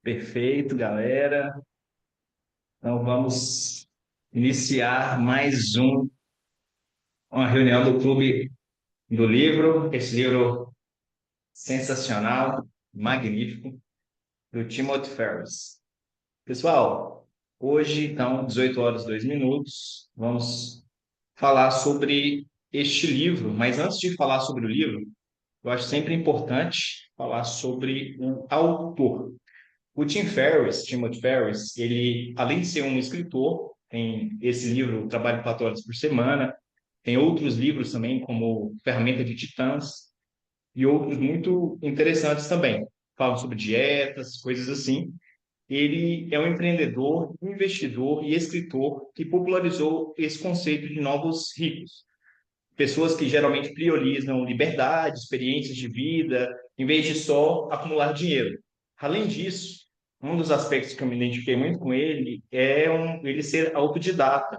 Perfeito, galera. Então vamos iniciar uma reunião do Clube do Livro. Esse livro sensacional, magnífico, do Timothy Ferriss. Pessoal, hoje, então, 18 horas e 2 minutos, vamos falar sobre este livro. Mas antes de falar sobre o livro, eu acho sempre importante falar sobre o autor. O Timothy Ferriss, ele, além de ser um escritor, tem esse livro, Trabalho 4 horas por semana, tem outros livros também, como Ferramenta de Titãs, e outros muito interessantes também. Falam sobre dietas, coisas assim. Ele é um empreendedor, investidor e escritor que popularizou esse conceito de novos ricos. Pessoas que geralmente priorizam liberdade, experiências de vida, em vez de só acumular dinheiro. Além disso, um dos aspectos que eu me identifiquei muito com ele é ele ser autodidata,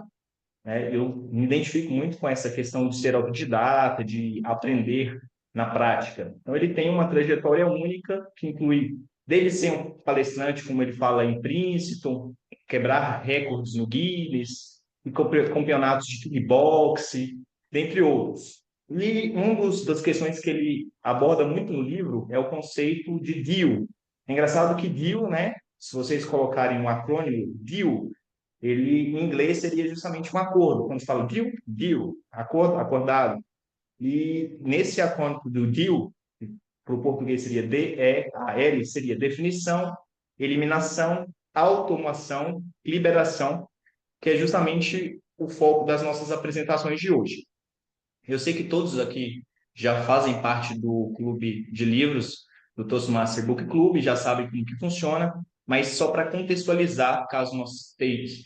né? Eu me identifico muito com essa questão de ser autodidata, de aprender na prática. Então, ele tem uma trajetória única que inclui desde ser um palestrante, como ele fala, em Princeton, quebrar recordes no Guinness, e campeonatos de kickboxing, dentre outros. E das questões que ele aborda muito no livro é o conceito de deal. É engraçado que deal, né? Se vocês colocarem um acrônimo, deal, ele em inglês seria justamente um acordo. Quando se fala deal, deal, acordo, acordado. E nesse acrônimo do deal, para o português seria DEAL, seria definição, eliminação, automação, liberação, que é justamente o foco das nossas apresentações de hoje. Eu sei que todos aqui já fazem parte do clube de livros do Toastmaster Book Club, já sabem como que funciona, mas só para contextualizar, caso nós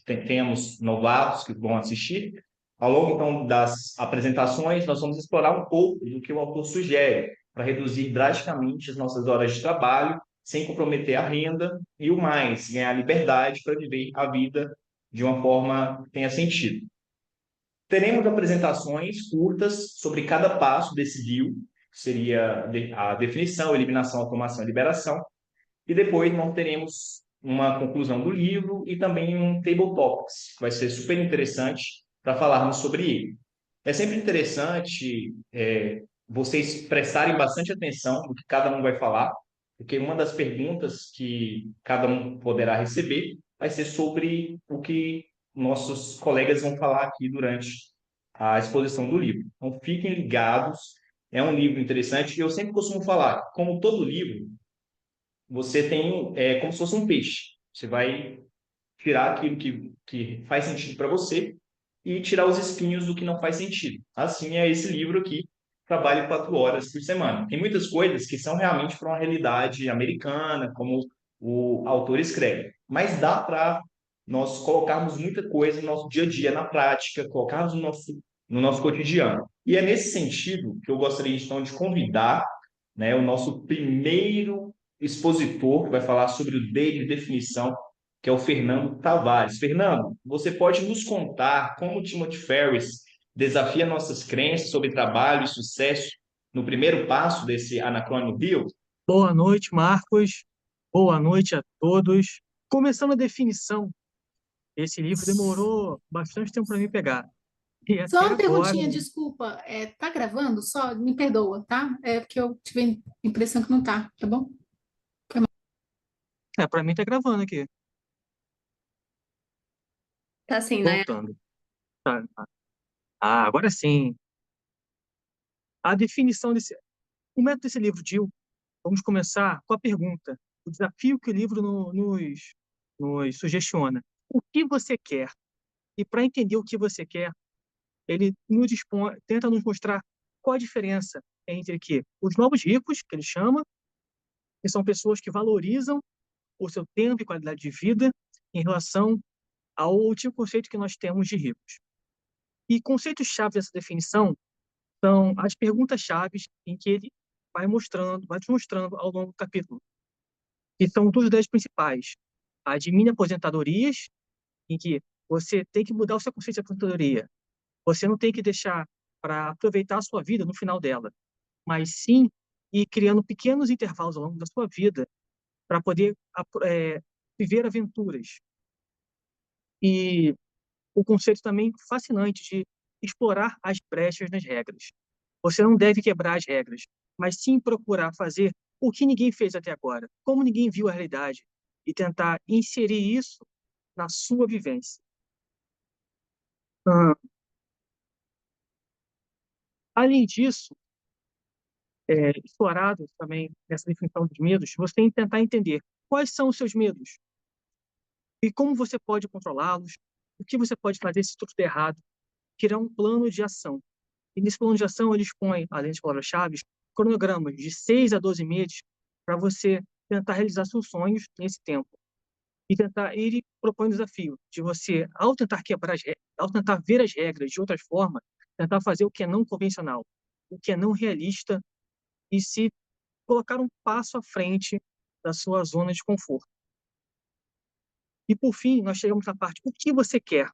tenhamos novatos que vão assistir, ao longo então das apresentações, nós vamos explorar um pouco do que o autor sugere, para reduzir drasticamente as nossas horas de trabalho, sem comprometer a renda e o mais, ganhar liberdade para viver a vida de uma forma que tenha sentido. Teremos apresentações curtas sobre cada passo desse deal, que seria a definição, eliminação, automação e liberação. E depois nós teremos uma conclusão do livro e também um table topics, que vai ser super interessante para falarmos sobre ele. É sempre interessante vocês prestarem bastante atenção no que cada um vai falar, porque uma das perguntas que cada um poderá receber vai ser sobre o que nossos colegas vão falar aqui durante a exposição do livro. Então, fiquem ligados, é um livro interessante, e eu sempre costumo falar, como todo livro, você tem, como se fosse um peixe, você vai tirar aquilo que faz sentido para você e tirar os espinhos do que não faz sentido. Assim é esse livro aqui, Trabalho 4 horas por semana. Tem muitas coisas que são realmente para uma realidade americana, como o autor escreve, mas dá para nós colocarmos muita coisa no nosso dia a dia na prática, colocarmos no nosso cotidiano. E é nesse sentido que eu gostaria então de convidar, né, o nosso primeiro expositor que vai falar sobre o D de definição, que é o Fernando Tavares. Fernando, você pode nos contar como o Timothy Ferriss desafia nossas crenças sobre trabalho e sucesso no primeiro passo desse anacrônimo Bio? Boa noite, Marcos. Boa noite a todos. Começando a definição, esse livro demorou bastante tempo para me pegar. E Só até uma agora, perguntinha, desculpa. Tá gravando? Só me perdoa, tá? É porque eu tive a impressão que não tá bom? para mim tá gravando aqui, Tá assim, né? voltando. Tá. Agora sim. A definição o método desse livro, Gil, vamos começar com a pergunta, o desafio que o livro nos sugestiona. O que você quer? E para entender o que você quer, ele tenta nos mostrar qual a diferença entre que os novos ricos, que ele chama, que são pessoas que valorizam o seu tempo e qualidade de vida em relação ao último conceito que nós temos de ricos. E conceitos-chave dessa definição são as perguntas-chave em que ele vai te mostrando ao longo do capítulo. E são duas das principais. A de mini aposentadorias, em que você tem que mudar o seu conceito de aposentadoria. Você não tem que deixar para aproveitar a sua vida no final dela, mas sim ir criando pequenos intervalos ao longo da sua vida para poder viver aventuras. E o conceito também fascinante de explorar as brechas nas regras. Você não deve quebrar as regras, mas sim procurar fazer o que ninguém fez até agora, como ninguém viu a realidade, e tentar inserir isso na sua vivência. Além disso, explorado também nessa definição dos medos, você tem que tentar entender quais são os seus medos e como você pode controlá-los, o que você pode fazer se tudo der errado, criar um plano de ação. E nesse plano de ação, eles põem, além das palavras-chave, cronogramas de 6 a 12 meses para você tentar realizar seus sonhos nesse tempo. E tentar, ele propõe um desafio de você, ao tentar ao tentar ver as regras de outras formas, tentar fazer o que é não convencional, o que é não realista, e se colocar um passo à frente da sua zona de conforto. E, por fim, nós chegamos na parte, o que você quer?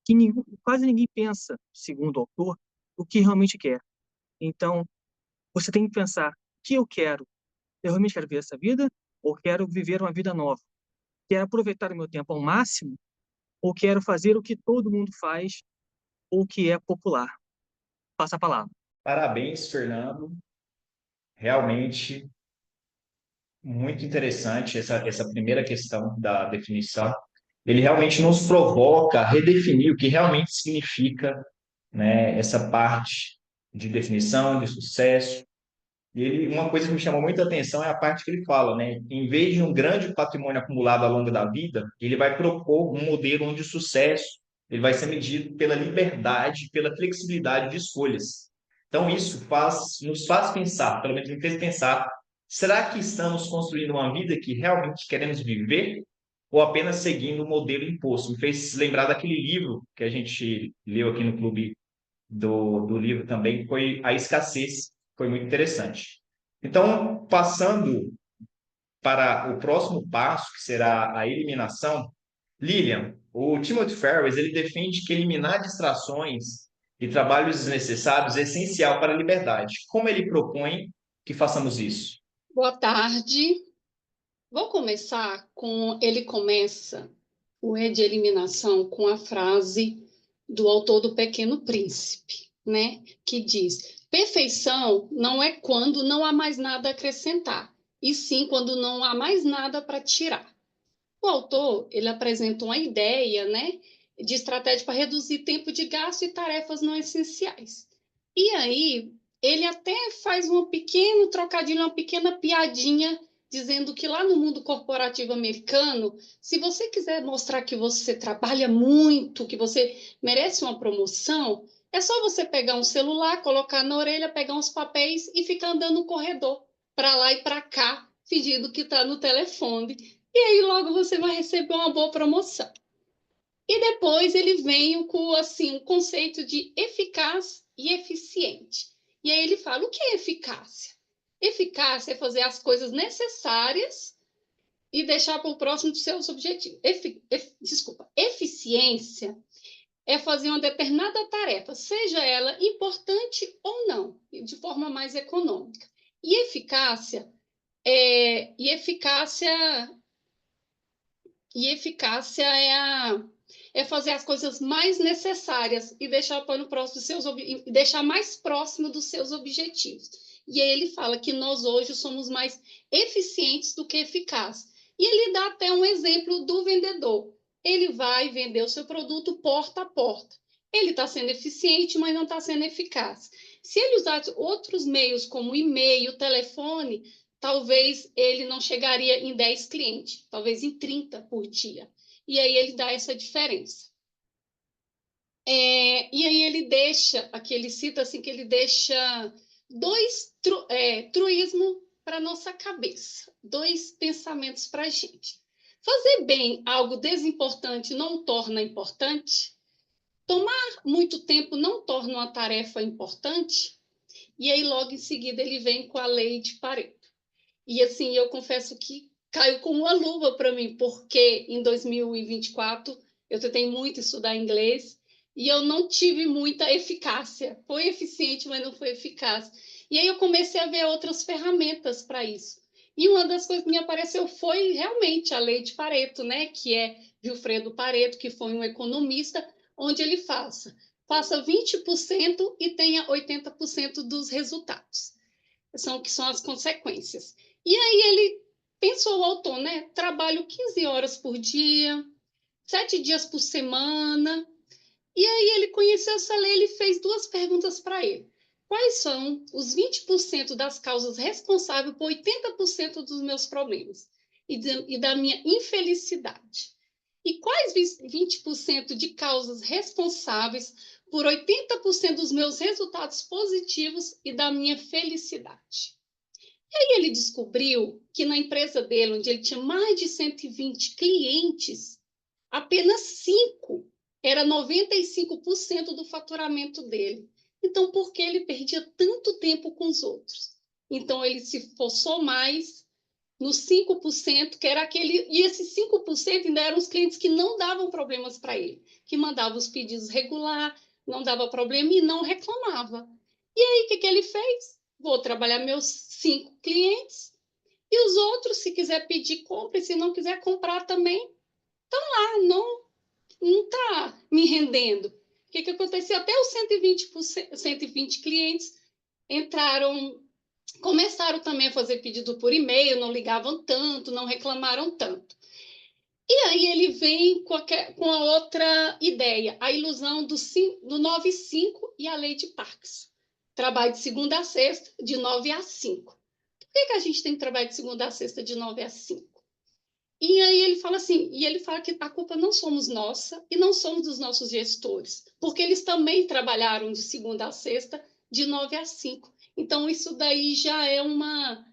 Que quase ninguém pensa, segundo o autor, o que realmente quer. Então, você tem que pensar, o que eu quero? Eu realmente quero viver essa vida? Ou quero viver uma vida nova? Quero aproveitar o meu tempo ao máximo? Ou quero fazer o que todo mundo faz ou que é popular? Passa a palavra. Parabéns, Fernando. Realmente muito interessante essa primeira questão da definição. Ele realmente nos provoca a redefinir o que realmente significa, né, essa parte de definição, de sucesso. E uma coisa que me chamou muita atenção é a parte que ele fala, né? Em vez de um grande patrimônio acumulado ao longo da vida, ele vai propor um modelo onde o sucesso ele vai ser medido pela liberdade, pela flexibilidade de escolhas. Então, isso nos faz pensar, pelo menos me fez pensar, será que estamos construindo uma vida que realmente queremos viver ou apenas seguindo o modelo imposto? Me fez lembrar daquele livro que a gente leu aqui no clube do livro também, que foi A Escassez, foi muito interessante. Então, passando para o próximo passo, que será a eliminação, Lilian, o Timothy Ferriss, ele defende que eliminar distrações e trabalhos desnecessários é essencial para a liberdade. Como ele propõe que façamos isso? Boa tarde. Vou começar ele começa o E de eliminação com a frase do autor do Pequeno Príncipe, né? Que diz: perfeição não é quando não há mais nada a acrescentar, e sim quando não há mais nada para tirar. O autor, ele apresenta uma ideia, né, de estratégia para reduzir tempo de gasto e tarefas não essenciais. E aí, ele até faz um pequeno trocadilho, uma pequena piadinha, dizendo que lá no mundo corporativo americano, se você quiser mostrar que você trabalha muito, que você merece uma promoção, é só você pegar um celular, colocar na orelha, pegar uns papéis e ficar andando no corredor, para lá e para cá, fingindo que está no telefone. E aí logo você vai receber uma boa promoção. E depois ele vem com assim, um conceito de eficaz e eficiente. E aí ele fala, o que é eficácia? Eficácia é fazer as coisas necessárias e deixar para o próximo dos seus objetivos. Eficiência é fazer uma determinada tarefa, seja ela importante ou não, de forma mais econômica. E eficácia é fazer as coisas mais necessárias e deixar para o próximo deixar mais próximo dos seus objetivos. E aí ele fala que nós hoje somos mais eficientes do que eficazes. E ele dá até um exemplo do vendedor. Ele vai vender o seu produto porta a porta. Ele está sendo eficiente, mas não está sendo eficaz. Se ele usar outros meios, como e-mail, telefone, talvez ele não chegaria em 10 clientes, talvez em 30 por dia. E aí ele dá essa diferença. E aí ele cita assim, que ele deixa dois truísmo para nossa cabeça, dois pensamentos para a gente. Fazer bem algo desimportante não torna importante? Tomar muito tempo não torna uma tarefa importante? E aí logo em seguida ele vem com a lei de Pareto. E assim, eu confesso que caiu como uma luva para mim, porque em 2024 eu tentei muito estudar inglês e eu não tive muita eficácia. Foi eficiente, mas não foi eficaz. E aí eu comecei a ver outras ferramentas para isso. E uma das coisas que me apareceu foi realmente a lei de Pareto, né? Que é Vilfredo Pareto, que foi um economista, onde ele faça 20% e tenha 80% dos resultados. Que são as consequências. E aí ele pensou, o autor, né? Trabalho 15 horas por dia, 7 dias por semana. E aí ele conheceu essa lei, ele fez duas perguntas para ele. Quais são os 20% das causas responsáveis por 80% dos meus problemas e da minha infelicidade? E quais 20% de causas responsáveis por 80% dos meus resultados positivos e da minha felicidade? E aí ele descobriu que na empresa dele, onde ele tinha mais de 120 clientes, apenas 5 era 95% do faturamento dele. Então, por que ele perdia tanto tempo com os outros? Então, ele se esforçou mais nos 5%, que era aquele. E esses 5% ainda eram os clientes que não davam problemas para ele, que mandavam os pedidos regular, não dava problema e não reclamava. E aí, o que ele fez? Vou trabalhar meus 5 clientes e os outros, se quiser pedir, compra, e se não quiser comprar também, não está me rendendo. O que aconteceu? Até os 120 clientes começaram também a fazer pedido por e-mail, não ligavam tanto, não reclamaram tanto. E aí ele vem com a outra ideia, a ilusão do 9-5 e a lei de Parkinson. Trabalho de segunda a sexta, de 9 a 5. Por que a gente tem trabalho de segunda a sexta, de 9 a 5? E aí ele fala assim, e ele fala que a culpa não somos nossa e não somos dos nossos gestores, porque eles também trabalharam de segunda a sexta, de 9 a 5. Então, isso daí já é uma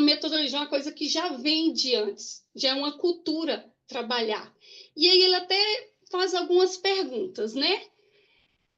metodologia, uma coisa que já vem de antes, já é uma cultura trabalhar. E aí ele até faz algumas perguntas, né?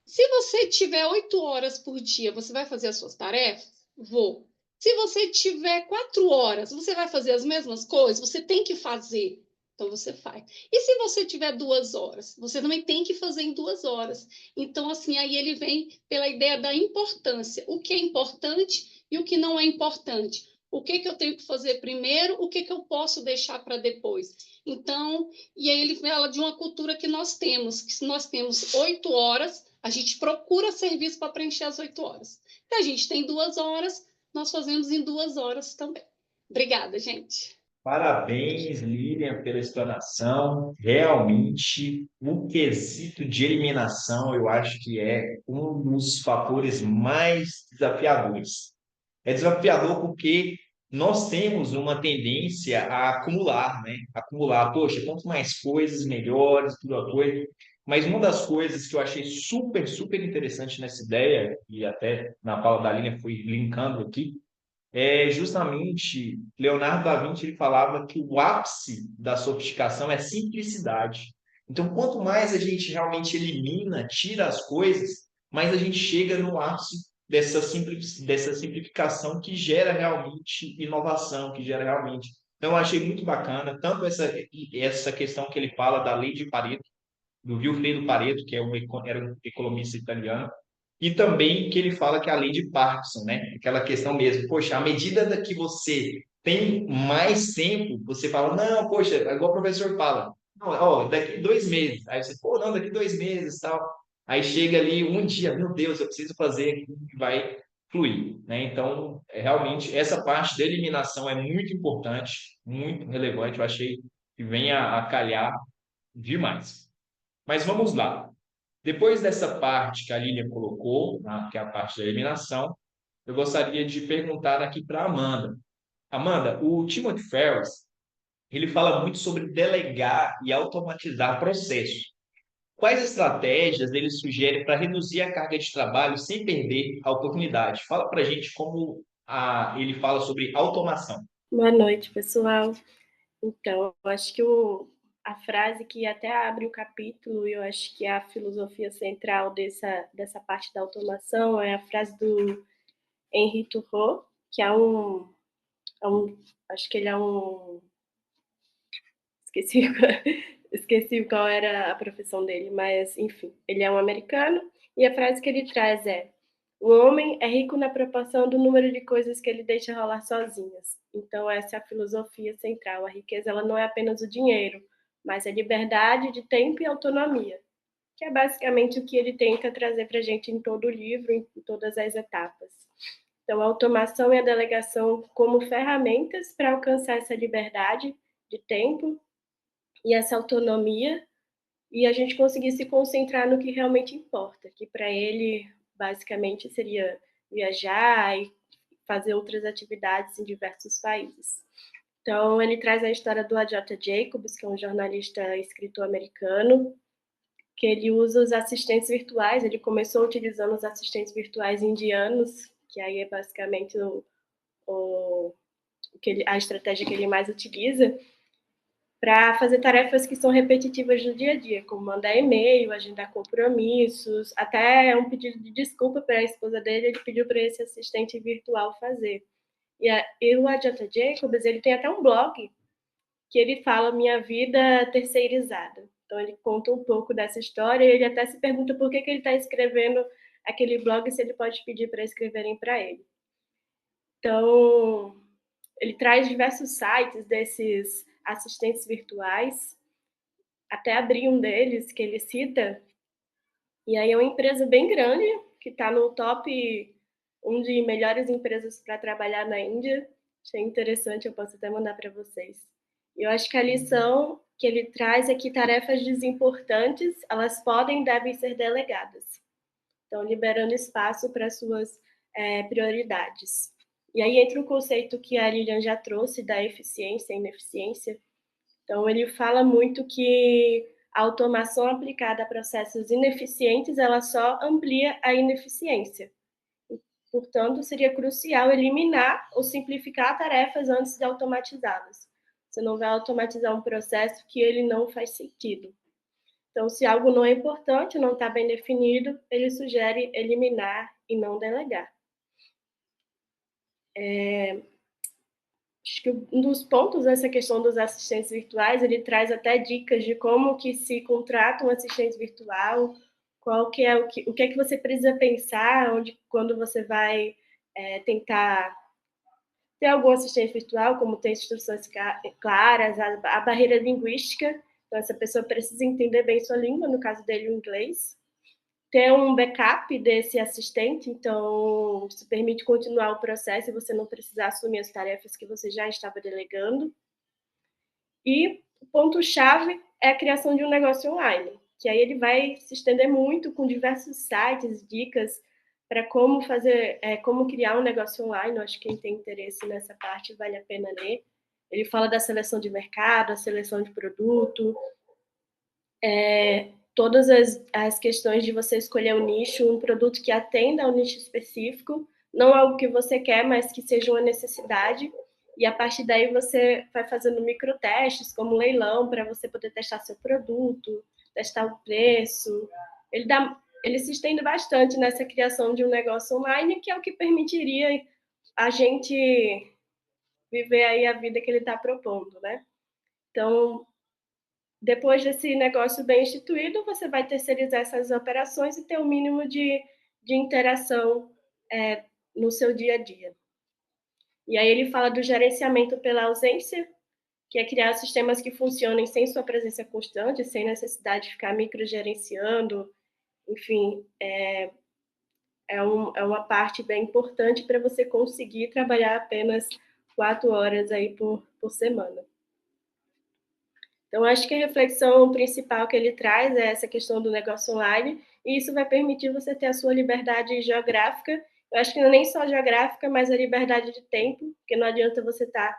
Se você tiver 8 horas por dia, você vai fazer as suas tarefas? Vou. Se você tiver 4 horas, você vai fazer as mesmas coisas? Você tem que fazer. Então, você faz. E se você tiver 2 horas? Você também tem que fazer em 2 horas. Então, assim, aí ele vem pela ideia da importância. O que é importante e o que não é importante. O que eu tenho que fazer primeiro, o que eu posso deixar para depois. Então, e aí ele fala de uma cultura que se nós temos 8 horas, a gente procura serviço para preencher as 8 horas. Se a gente tem 2 horas, nós fazemos em 2 horas também. Obrigada, gente. Parabéns, Lilian, pela explanação. Realmente, o quesito de eliminação, eu acho que é um dos fatores mais desafiadores. É desafiador porque nós temos uma tendência a acumular, né? Acumular, poxa, quanto mais coisas, melhores, tudo a coisa. Mas uma das coisas que eu achei super, super interessante nessa ideia, e até na fala da Lilian fui linkando aqui, é justamente Leonardo da Vinci ele falava que o ápice da sofisticação é simplicidade. Então, quanto mais a gente realmente elimina, tira as coisas, mais a gente chega no ápice dessa simplificação que gera realmente inovação, que gera realmente. Então, eu achei muito bacana, tanto essa questão que ele fala da lei de Pareto, do Vilfredo Pareto, que era um economista italiano, e também que ele fala que é a lei de Parkinson, né? Aquela questão mesmo, poxa, à medida que você tem mais tempo, você fala, não, poxa, igual o professor fala, não, ó, daqui 2 meses, aí você, pô, não, daqui 2 meses, tal, aí chega ali um dia, meu Deus, eu preciso fazer aquilo que vai fluir, né? Então, realmente, essa parte da eliminação é muito importante, muito relevante, eu achei que vem a calhar demais. Mas vamos lá. Depois dessa parte que a Lilian colocou, que é a parte da eliminação, eu gostaria de perguntar aqui para a Amanda. Amanda, o Timothy Ferriss, ele fala muito sobre delegar e automatizar processos. Quais estratégias ele sugere para reduzir a carga de trabalho sem perder a oportunidade? Fala para a gente como ele fala sobre automação. Boa noite, pessoal. Então, eu acho que a frase que até abre o capítulo, e eu acho que é a filosofia central dessa parte da automação, é a frase do Henri Thoreau, que acho que ele é um... Esqueci, esqueci qual era a profissão dele, mas, enfim, ele é um americano, e a frase que ele traz é: O homem é rico na proporção do número de coisas que ele deixa rolar sozinhas. Então, essa é a filosofia central. A riqueza ela não é apenas o dinheiro, mas a liberdade de tempo e autonomia, que é basicamente o que ele tenta trazer para a gente em todo o livro, em todas as etapas. Então, a automação e a delegação como ferramentas para alcançar essa liberdade de tempo e essa autonomia, e a gente conseguir se concentrar no que realmente importa, que para ele, basicamente, seria viajar e fazer outras atividades em diversos países. Então, ele traz a história do J. Jacobs, que é um jornalista e escritor americano, que ele usa os assistentes virtuais, ele começou utilizando os assistentes virtuais indianos, que aí é basicamente a estratégia que ele mais utiliza, para fazer tarefas que são repetitivas no dia a dia, como mandar e-mail, agendar compromissos, até um pedido de desculpa para a esposa dele, ele pediu para esse assistente virtual fazer. E o Ajata Jacobs, ele tem até um blog que ele fala Minha Vida Terceirizada. Então, ele conta um pouco dessa história e ele até se pergunta por que ele está escrevendo aquele blog se ele pode pedir para escreverem para ele. Então, ele traz diversos sites desses assistentes virtuais, até abrir um deles que ele cita, e aí é uma empresa bem grande, que está no top 1 de melhores empresas para trabalhar na Índia. Achei interessante, eu posso até mandar para vocês. E eu acho que a lição que ele traz é que tarefas desimportantes, elas podem e devem ser delegadas. Então, liberando espaço para suas prioridades. E aí entra o conceito que a Lilian já trouxe da eficiência e ineficiência. Então, ele fala muito que a automação aplicada a processos ineficientes, ela só amplia a ineficiência. Portanto, seria crucial eliminar ou simplificar tarefas antes de automatizá-las. Você não vai automatizar um processo que ele não faz sentido. Então, se algo não é importante, não está bem definido, ele sugere eliminar e não delegar. Acho que um dos pontos dessa questão dos assistentes virtuais, ele traz até dicas de como que se contrata um assistente virtual, o que é que você precisa pensar, quando você vai tentar ter algum assistente virtual, como ter instruções claras, a barreira linguística, então essa pessoa precisa entender bem sua língua, no caso dele o inglês, ter um backup desse assistente, então isso permite continuar o processo e você não precisar assumir as tarefas que você já estava delegando. E o ponto-chave é a criação de um negócio online, que aí ele vai se estender muito com diversos sites, dicas para como fazer, como criar um negócio online. Eu acho que quem tem interesse nessa parte vale a pena ler. Ele fala da seleção de mercado, a seleção de produto, todas as questões de você escolher um nicho, um produto que atenda a um nicho específico, não algo que você quer, mas que seja uma necessidade. E a partir daí você vai fazendo microtestes, como leilão, para você poder testar seu produto, testar o preço. Ele se estende bastante nessa criação de um negócio online, que é o que permitiria a gente viver aí a vida que ele está propondo, né? Então, depois desse negócio bem instituído, você vai terceirizar essas operações e ter o mínimo de interação no seu dia a dia. E aí ele fala do gerenciamento pela ausência, que é criar sistemas que funcionem sem sua presença constante, sem necessidade de ficar microgerenciando. Enfim, é uma parte bem importante para você conseguir trabalhar apenas 4 horas aí por semana. Então, acho que a reflexão principal que ele traz é essa questão do negócio online, e isso vai permitir você ter a sua liberdade geográfica. Eu acho que não é nem só geográfica, mas a liberdade de tempo, porque não adianta você estar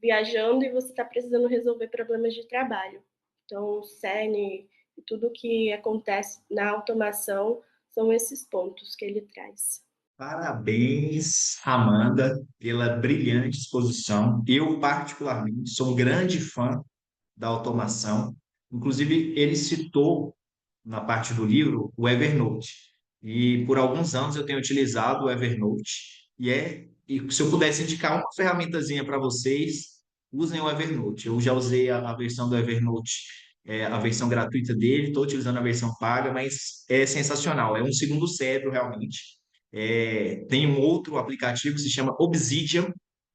viajando e você estar precisando resolver problemas de trabalho. Então, o CERN e tudo que acontece na automação são esses pontos que ele traz. Parabéns, Amanda, pela brilhante exposição. Eu, particularmente, sou um grande fã da automação. Inclusive, ele citou na parte do livro o Evernote. E por alguns anos eu tenho utilizado o Evernote. E se eu pudesse indicar uma ferramentazinha para vocês, usem o Evernote. Eu já usei a versão do Evernote, a versão gratuita dele, estou utilizando a versão paga, mas é sensacional. É um segundo cérebro, realmente. Tem um outro aplicativo que se chama Obsidian,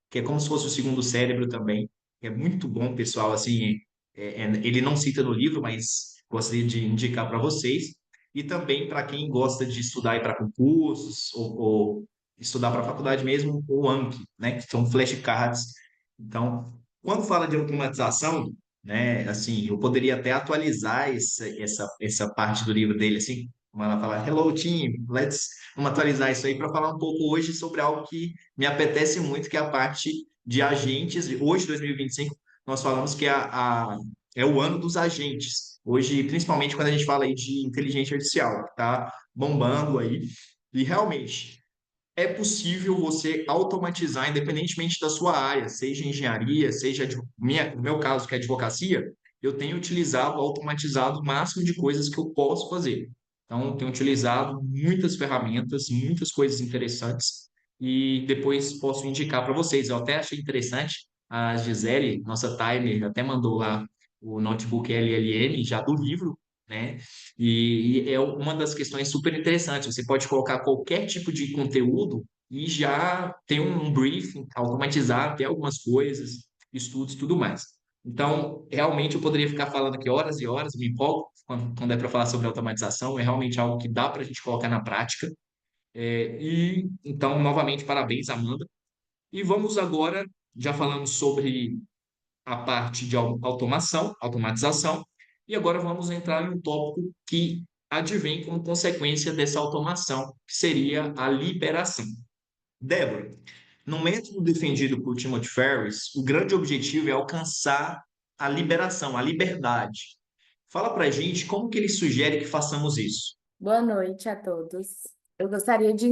que é como se fosse o segundo cérebro também. É muito bom, pessoal. Assim, ele não cita no livro, mas gostaria de indicar para vocês. E também para quem gosta de estudar para concursos ou estudar para a faculdade mesmo, o AMP, né, que são flashcards. Então, quando fala de automatização, né, assim, eu poderia até atualizar essa parte do livro dele, assim, como ela fala, Hello, team, vamos atualizar isso aí para falar um pouco hoje sobre algo que me apetece muito, que é a parte de agentes. Hoje, 2025, nós falamos que é o ano dos agentes. Hoje, principalmente quando a gente fala aí de inteligência artificial, que está bombando aí. E realmente, é possível você automatizar, independentemente da sua área, seja engenharia, seja no meu caso, que é advocacia, eu tenho utilizado, automatizado o máximo de coisas que eu posso fazer. Então, eu tenho utilizado muitas ferramentas, muitas coisas interessantes, e depois posso indicar para vocês. Eu até achei interessante, a Gisele, nossa timer, até mandou lá o notebook LLM já do livro, né? E é uma das questões super interessantes. Você pode colocar qualquer tipo de conteúdo e já ter um briefing automatizado, ter algumas coisas, estudos e tudo mais. Então, realmente eu poderia ficar falando aqui horas e horas, me empolgo quando é para falar sobre automatização, é realmente algo que dá para a gente colocar na prática. E então, novamente, parabéns, Amanda. E vamos agora, já falamos sobre a parte de automação, automatização, e agora vamos entrar em um tópico que advém como consequência dessa automação, que seria a liberação. Débora, no método defendido por Timothy Ferris, o grande objetivo é alcançar a liberação, a liberdade. Fala para a gente como que ele sugere que façamos isso. Boa noite a todos. Eu gostaria de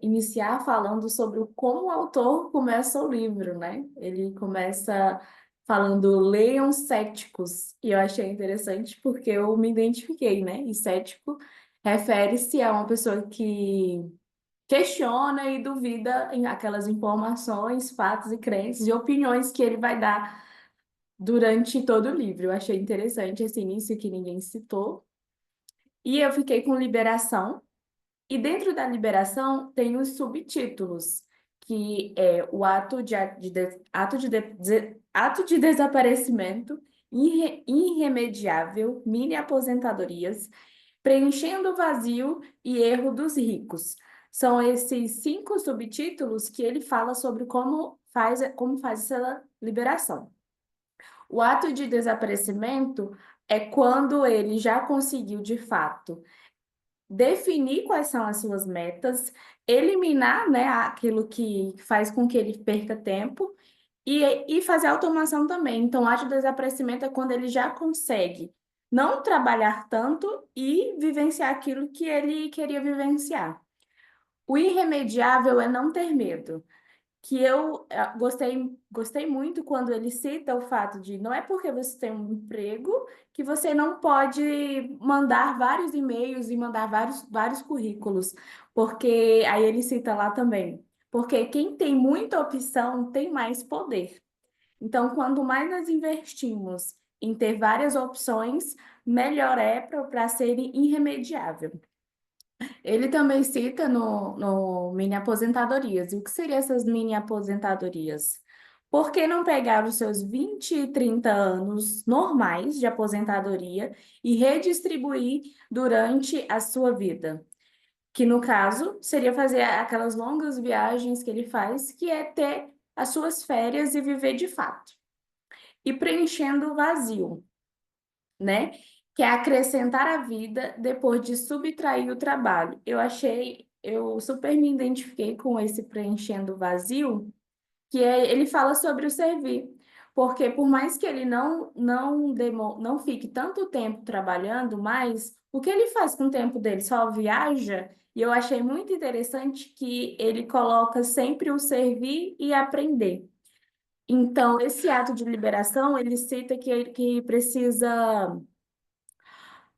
iniciar falando sobre como o autor começa o livro, né? Ele começa falando leiam céticos, e eu achei interessante porque eu me identifiquei, né? E cético refere-se a uma pessoa que questiona e duvida em aquelas informações, fatos e crenças e opiniões que ele vai dar durante todo o livro. Eu achei interessante esse início que ninguém citou. E eu fiquei com liberação. E dentro da liberação tem os subtítulos, que é o ato de desaparecimento irremediável, mini aposentadorias, preenchendo o vazio e erro dos ricos. São esses 5 subtítulos que ele fala sobre como faz essa liberação. O ato de desaparecimento é quando ele já conseguiu, de fato, definir quais são as suas metas, eliminar, né, aquilo que faz com que ele perca tempo e fazer automação também. Então, ato de desaparecimento é quando ele já consegue não trabalhar tanto e vivenciar aquilo que ele queria vivenciar. O irremediável é não ter medo, que eu gostei muito quando ele cita o fato de não é porque você tem um emprego que você não pode mandar vários e-mails e mandar vários currículos, porque aí ele cita lá também, porque quem tem muita opção tem mais poder. Então, quanto mais nós investimos em ter várias opções, melhor é para ser irremediável. Ele também cita no mini aposentadorias. E o que seriam essas mini aposentadorias? Por que não pegar os seus 20 e 30 anos normais de aposentadoria e redistribuir durante a sua vida? Que, no caso, seria fazer aquelas longas viagens que ele faz, que é ter as suas férias e viver de fato. E preenchendo o vazio, né? Que é acrescentar a vida depois de subtrair o trabalho. Eu super me identifiquei com esse preenchendo o vazio, ele fala sobre o servir. Porque por mais que ele não fique tanto tempo trabalhando, mas o que ele faz com o tempo dele? Só viaja? E eu achei muito interessante que ele coloca sempre o servir e aprender. Então, esse ato de liberação, ele cita que precisa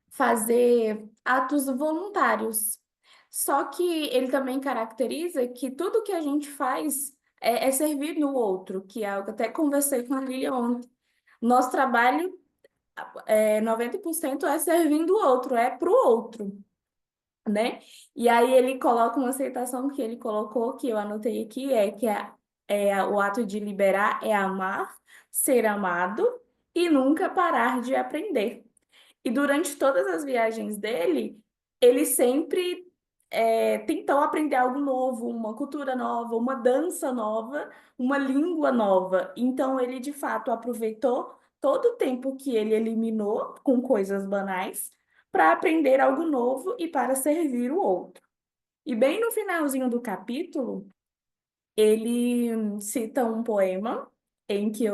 fazer atos voluntários. Só que ele também caracteriza que tudo que a gente faz é servir no outro, que é algo que até conversei com a Lília ontem. Nosso trabalho, 90% é servindo o outro, é para o outro. né? E aí ele coloca uma citação que ele colocou, que eu anotei aqui, o ato de liberar é amar, ser amado e nunca parar de aprender. E durante todas as viagens dele, ele sempre tentou aprender algo novo, uma cultura nova, uma dança nova, uma língua nova. Então, ele, de fato, aproveitou todo o tempo que ele eliminou com coisas banais para aprender algo novo e para servir o outro. E bem no finalzinho do capítulo, ele cita um poema em que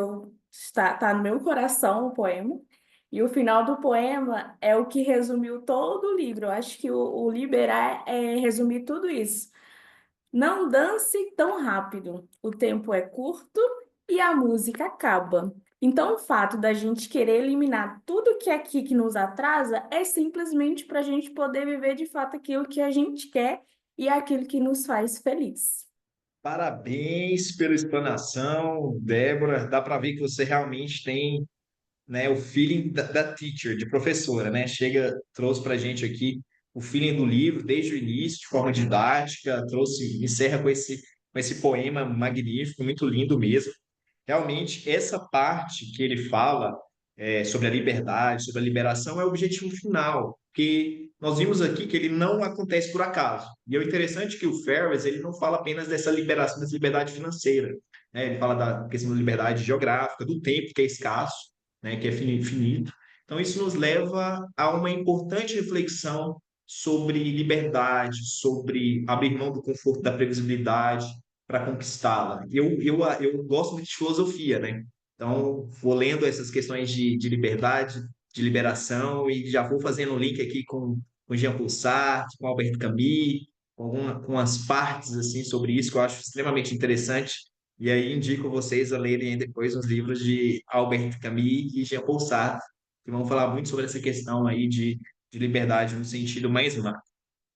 tá no meu coração o poema, e o final do poema é o que resumiu todo o livro. Eu acho que o liberar é resumir tudo isso. Não dance tão rápido, o tempo é curto e a música acaba. Então, o fato da gente querer eliminar tudo que é aqui que nos atrasa é simplesmente para a gente poder viver de fato aquilo que a gente quer e aquilo que nos faz feliz. Parabéns pela explanação, Débora. Dá para ver que você realmente tem, né, o feeling da teacher, de professora, né? Chega, trouxe para a gente aqui o feeling do livro desde o início, de forma didática, encerra com esse poema magnífico, muito lindo mesmo. Realmente, essa parte que ele fala sobre a liberdade, sobre a liberação, é o objetivo final, porque nós vimos aqui que ele não acontece por acaso. E é o interessante que o Ferris, ele não fala apenas dessa liberação, dessa liberdade financeira, né? Ele fala da questão da liberdade geográfica, do tempo que é escasso, né? Que é finito. Então, isso nos leva a uma importante reflexão sobre liberdade, sobre abrir mão do conforto da previsibilidade, para conquistá-la. Eu gosto muito de filosofia, né? Então, vou lendo essas questões de liberdade, de liberação, e já vou fazendo um link aqui com Jean-Paul Sartre, com Albert Camus, com as partes assim sobre isso que eu acho extremamente interessante. E aí indico vocês a lerem depois os livros de Albert Camus e Jean-Paul Sartre, que vão falar muito sobre essa questão aí de liberdade no sentido mais macro.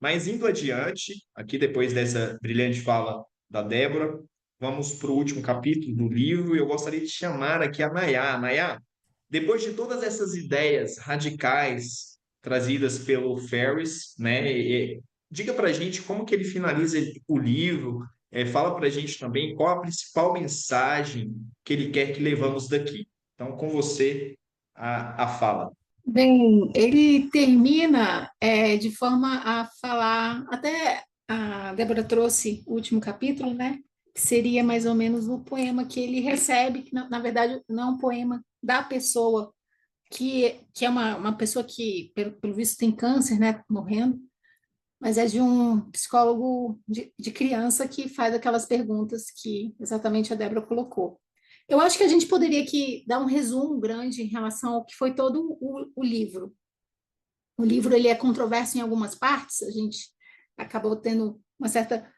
Mas indo adiante, aqui depois dessa brilhante fala da Débora, vamos para o último capítulo do livro e eu gostaria de chamar aqui a Nayá. Nayá, depois de todas essas ideias radicais trazidas pelo Ferris, né, diga para a gente como que ele finaliza o livro, fala para a gente também qual a principal mensagem que ele quer que levamos daqui. Então, com você, a fala. Bem, ele termina de forma a falar, até a Débora trouxe o último capítulo, né? Que seria mais ou menos o poema que ele recebe, que na verdade não é um poema da pessoa, que é uma pessoa que, pelo visto, tem câncer, né? Morrendo, mas é de um psicólogo de criança que faz aquelas perguntas que exatamente a Débora colocou. Eu acho que a gente poderia aqui dar um resumo grande em relação ao que foi todo o livro. O livro ele é controverso em algumas partes, a gente acabou tendo uma certa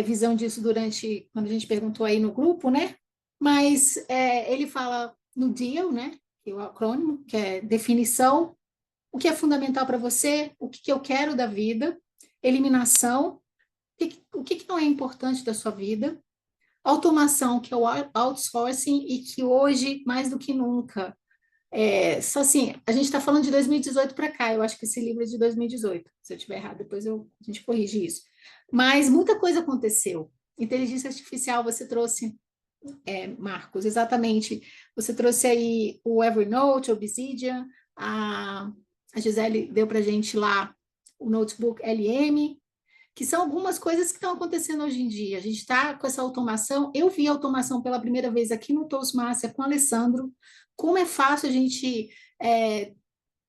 visão disso durante, quando a gente perguntou aí no grupo, né? Mas ele fala no DEAL, né? Que é o acrônimo, que é definição, o que é fundamental para você, o que eu quero da vida, eliminação, o que não é importante da sua vida, automação, que é o outsourcing, e que hoje, mais do que nunca, só assim, a gente está falando de 2018 para cá, eu acho que esse livro é de 2018, se eu estiver errado, depois a gente corrige isso. Mas muita coisa aconteceu. Inteligência artificial, você trouxe, Marcos, exatamente, você trouxe aí o Evernote, o Obsidian, a Gisele deu para a gente lá o Notebook LM, que são algumas coisas que estão acontecendo hoje em dia. A gente está com essa automação. Eu vi a automação pela primeira vez aqui no Toastmaster com o Alessandro. Como é fácil a gente,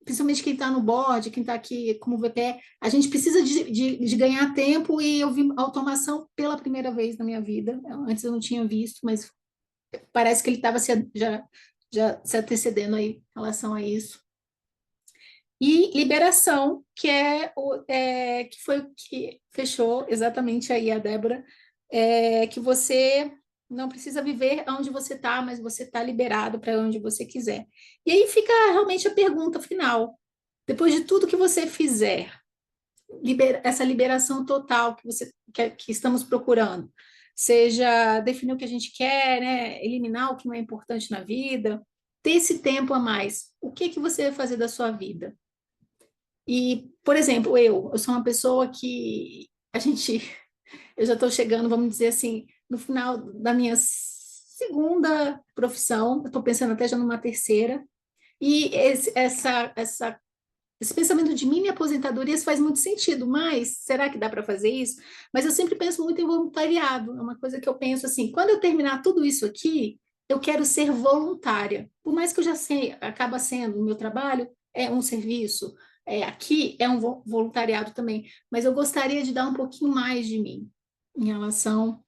principalmente quem está no board, quem está aqui como VP, a gente precisa de ganhar tempo, e eu vi automação pela primeira vez na minha vida. Antes eu não tinha visto, mas parece que ele estava já se antecedendo aí em relação a isso. E liberação, que foi o que fechou exatamente aí a Débora, que você não precisa viver onde você está, mas você está liberado para onde você quiser. E aí fica realmente a pergunta final. Depois de tudo que você fizer, essa liberação total que estamos procurando, seja definir o que a gente quer, né, eliminar o que não é importante na vida, ter esse tempo a mais, o que você vai fazer da sua vida? E, por exemplo, eu sou uma pessoa que eu já estou chegando, vamos dizer assim, no final da minha segunda profissão, eu estou pensando até já numa terceira, e esse pensamento de mini aposentadorias faz muito sentido, mas será que dá para fazer isso? Mas eu sempre penso muito em voluntariado, é uma coisa que eu penso assim, quando eu terminar tudo isso aqui, eu quero ser voluntária. Por mais que eu já sei, acaba sendo o meu trabalho, é um serviço, aqui é um voluntariado também, mas eu gostaria de dar um pouquinho mais de mim em relação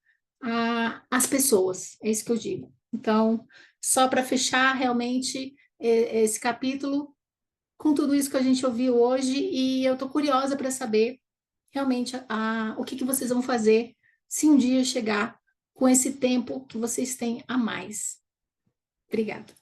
às pessoas, é isso que eu digo. Então, só para fechar realmente esse capítulo, com tudo isso que a gente ouviu hoje, e eu estou curiosa para saber realmente o que vocês vão fazer se um dia chegar com esse tempo que vocês têm a mais. Obrigada.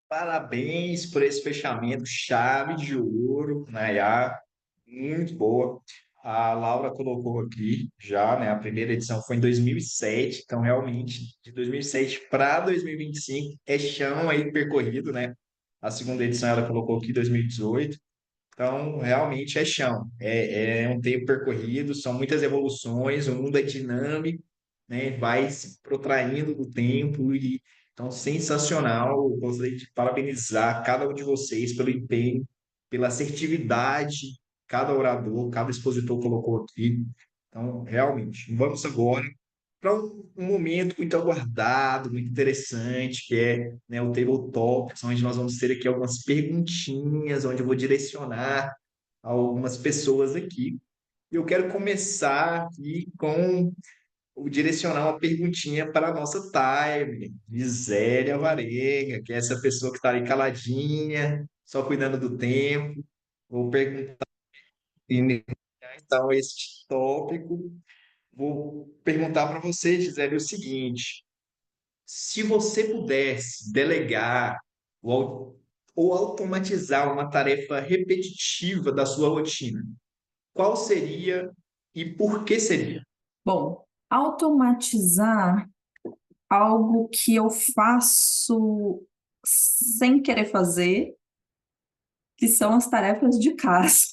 Parabéns por esse fechamento, chave de ouro, Nayá, muito boa. A Laura colocou aqui já, né? A primeira edição foi em 2007, então realmente de 2007 para 2025 é chão aí percorrido, né? A segunda edição ela colocou aqui 2018. Então, realmente é chão, é um tempo percorrido, são muitas evoluções, o mundo é dinâmico, né? Vai se protraindo no tempo e então sensacional. Eu gostaria de parabenizar cada um de vocês pelo empenho, pela assertividade, cada orador, cada expositor colocou aqui. Então, realmente, vamos agora para um momento muito aguardado, muito interessante, que é, né, o Table Talks, onde nós vamos ter aqui algumas perguntinhas, onde eu vou direcionar algumas pessoas aqui. E eu quero começar aqui com o direcionar uma perguntinha para a nossa time, Gisélia Varenga, que é essa pessoa que está ali caladinha, só cuidando do tempo. Vou perguntar, então, este tópico. Vou perguntar para você, Gisele, o seguinte: se você pudesse delegar ou automatizar uma tarefa repetitiva da sua rotina, qual seria e por que seria? Bom, automatizar algo que eu faço sem querer fazer, que são as tarefas de casa.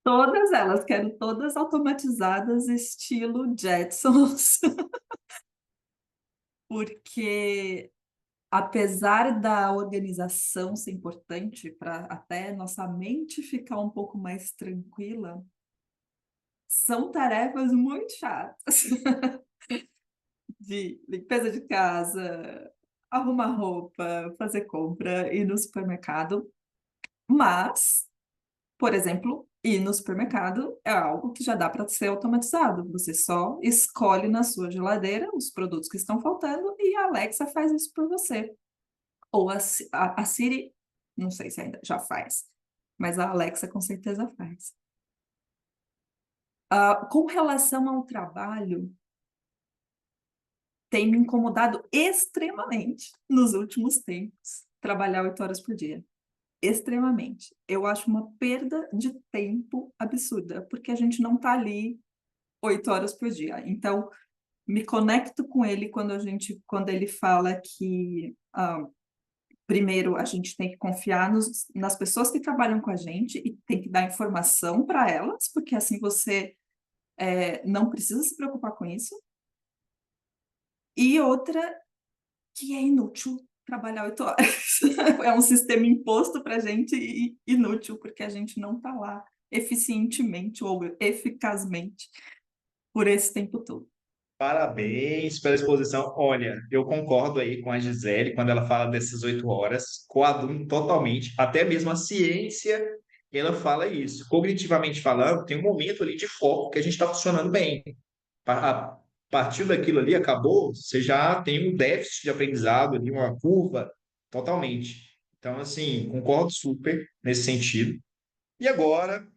Todas elas, quero todas automatizadas, estilo Jetsons, porque apesar da organização ser importante para até nossa mente ficar um pouco mais tranquila, são tarefas muito chatas. De limpeza de casa, arrumar roupa, fazer compra, ir no supermercado. Mas, por exemplo, ir no supermercado é algo que já dá para ser automatizado. Você só escolhe na sua geladeira os produtos que estão faltando e a Alexa faz isso por você. Ou a Siri, não sei se ainda já faz, mas a Alexa com certeza faz. Com relação ao trabalho, tem me incomodado extremamente nos últimos tempos trabalhar 8 horas por dia. Extremamente. Eu acho uma perda de tempo absurda, porque a gente não está ali 8 horas por dia. Então, me conecto com ele quando ele fala que primeiro a gente tem que confiar nas pessoas que trabalham com a gente e tem que dar informação para elas, porque assim você não precisa se preocupar com isso. E outra, que é inútil trabalhar 8 horas. É um sistema imposto para a gente e inútil, porque a gente não está lá eficientemente ou eficazmente por esse tempo todo. Parabéns pela exposição. Olha, eu concordo aí com a Gisele quando ela fala dessas 8 horas, coaduno totalmente, até mesmo a ciência, ela fala isso. Cognitivamente falando, tem um momento ali de foco que a gente está funcionando bem. A partir daquilo ali, acabou, você já tem um déficit de aprendizado ali, uma curva, totalmente. Então, assim, concordo super nesse sentido. E agora,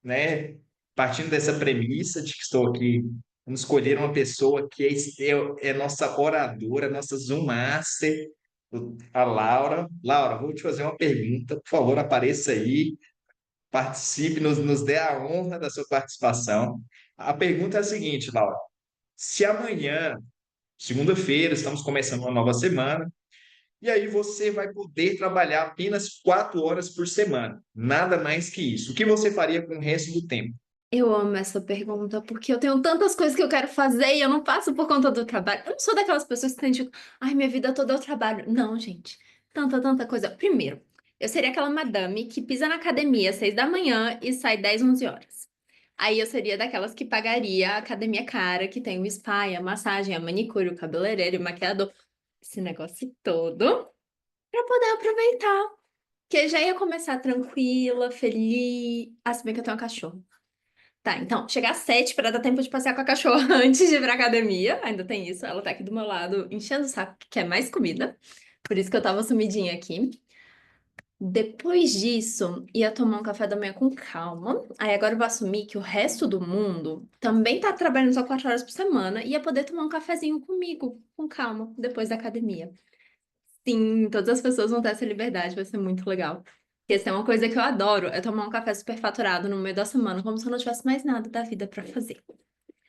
né, partindo dessa premissa de que estou aqui, vamos escolher uma pessoa que é nossa oradora, nossa Zoom Master, a Laura. Laura, vou te fazer uma pergunta, por favor, apareça aí, participe, nos dê a honra da sua participação. A pergunta é a seguinte, Laura: se amanhã, segunda-feira, estamos começando uma nova semana, E aí você vai poder trabalhar apenas 4 horas por semana. Nada mais que isso. O que você faria com o resto do tempo? Eu amo essa pergunta, porque eu tenho tantas coisas que eu quero fazer e eu não faço por conta do trabalho. Eu não sou daquelas pessoas que têm, tipo, ai, minha vida toda é o trabalho. Não, gente. Tanta coisa. Primeiro, eu seria aquela madame que pisa na academia às 6 da manhã e sai 10, 11 horas. Aí eu seria daquelas que pagaria a academia cara, que tem o spa, e a massagem, a manicure, o cabeleireiro, o maquiador, esse negócio todo, pra poder aproveitar. Que eu já ia começar tranquila, feliz. Ah, se bem que eu tenho uma cachorra. Tá, então, chegar às 7 para dar tempo de passear com a cachorra antes de ir pra academia. Ainda tem isso. Ela tá aqui do meu lado, enchendo o saco, que quer mais comida. Por isso que eu tava sumidinha aqui. Depois disso, ia tomar um café da manhã com calma. Aí agora eu vou assumir que o resto do mundo também tá trabalhando só 4 horas por semana e ia poder tomar um cafezinho comigo, com calma, depois da academia. Sim, todas as pessoas vão ter essa liberdade, vai ser muito legal. Porque essa é uma coisa que eu adoro, é tomar um café superfaturado no meio da semana, como se eu não tivesse mais nada da vida pra fazer.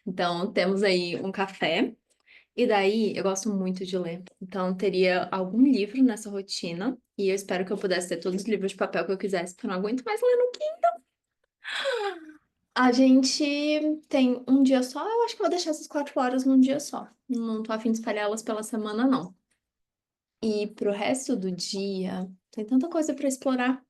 Então, temos aí um café, e daí eu gosto muito de ler. Então, teria algum livro nessa rotina, e eu espero que eu pudesse ter todos os livros de papel que eu quisesse, porque eu não aguento mais ler no Kindle. A gente tem um dia só, eu acho que eu vou deixar essas 4 horas num dia só. Não tô a fim de espalhá-las pela semana, não. E pro resto do dia, tem tanta coisa para explorar.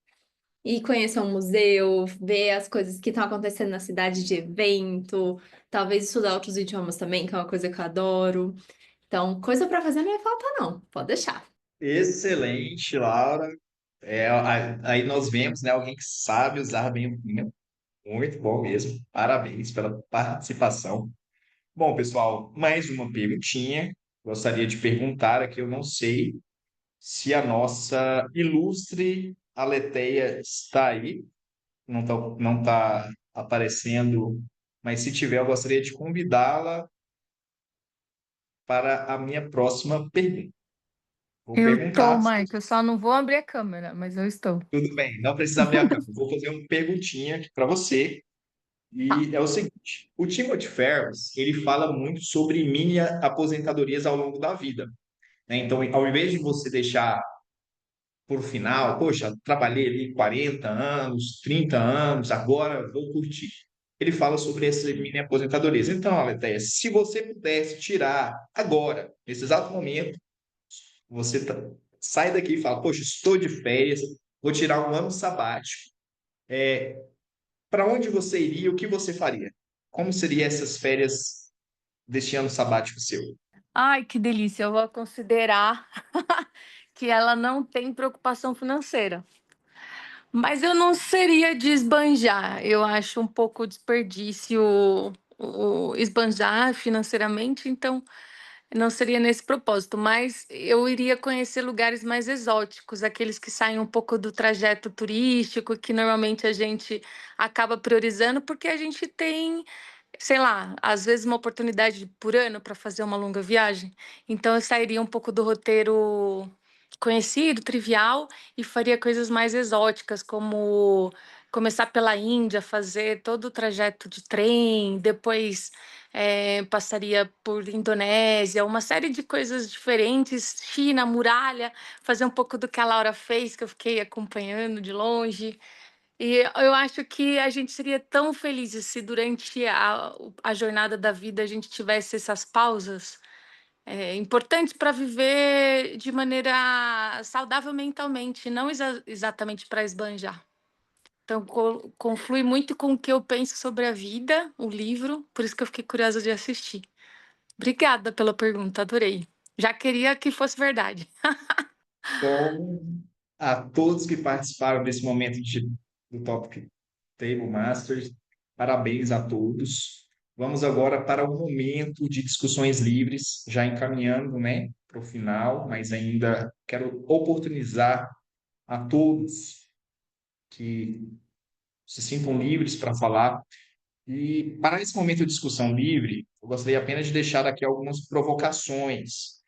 E conhecer um museu, ver as coisas que estão acontecendo na cidade de evento, talvez estudar outros idiomas também, que é uma coisa que eu adoro. Então, coisa para fazer não ia faltar, não. Pode deixar. Excelente, Laura. Aí nós vemos, né, alguém que sabe usar bem o vinho. Muito bom mesmo. Parabéns pela participação. Bom, pessoal, mais uma perguntinha. Gostaria de perguntar aqui, eu não sei se a nossa ilustre Aleteia está aí. Não tá aparecendo, mas se tiver, eu gostaria de convidá-la para a minha próxima pergunta. Vou Eu tô, perguntar, Mike, eu só não vou abrir a câmera, mas eu estou. tudo bem, não precisa abrir a câmera. Vou fazer uma perguntinha aqui para você. Tá. E é o seguinte, o Timothy Ferris, ele fala muito sobre mini aposentadorias ao longo da vida, né? Então, ao invés de você deixar por final, poxa, trabalhei ali 40 anos, 30 anos, agora vou curtir. Ele fala sobre essas mini aposentadorias. Então, Aletheia, se você pudesse tirar agora, nesse exato momento, você sai daqui e fala, poxa, estou de férias, vou tirar um ano sabático. Para onde você iria? O que você faria? Como seriam essas férias deste ano sabático seu? Ai, que delícia. Eu vou considerar que ela não tem preocupação financeira. Mas eu não seria de esbanjar. Eu acho um pouco desperdício esbanjar financeiramente, então não seria nesse propósito. Mas eu iria conhecer lugares mais exóticos, aqueles que saem um pouco do trajeto turístico, que normalmente a gente acaba priorizando, porque a gente tem, sei lá, às vezes uma oportunidade por ano para fazer uma longa viagem. Então eu sairia um pouco do roteiro conhecido, trivial, e faria coisas mais exóticas, como começar pela Índia, fazer todo o trajeto de trem, depois passaria por Indonésia, uma série de coisas diferentes, China, muralha, fazer um pouco do que a Laura fez, que eu fiquei acompanhando de longe. E eu acho que a gente seria tão felizes se durante a jornada da vida a gente tivesse essas pausas importantes para viver de maneira saudável mentalmente, não exatamente para esbanjar. Então, conflui muito com o que eu penso sobre a vida, o livro, por isso que eu fiquei curiosa de assistir. Obrigada pela pergunta, adorei. Já queria que fosse verdade. Bom, a todos que participaram desse momento do Topic Table Masters, parabéns a todos. Vamos agora para o momento de discussões livres, já encaminhando, né, para o final, mas ainda quero oportunizar a todos que se sintam livres para falar. E para esse momento de discussão livre, eu gostaria apenas de deixar aqui algumas provocações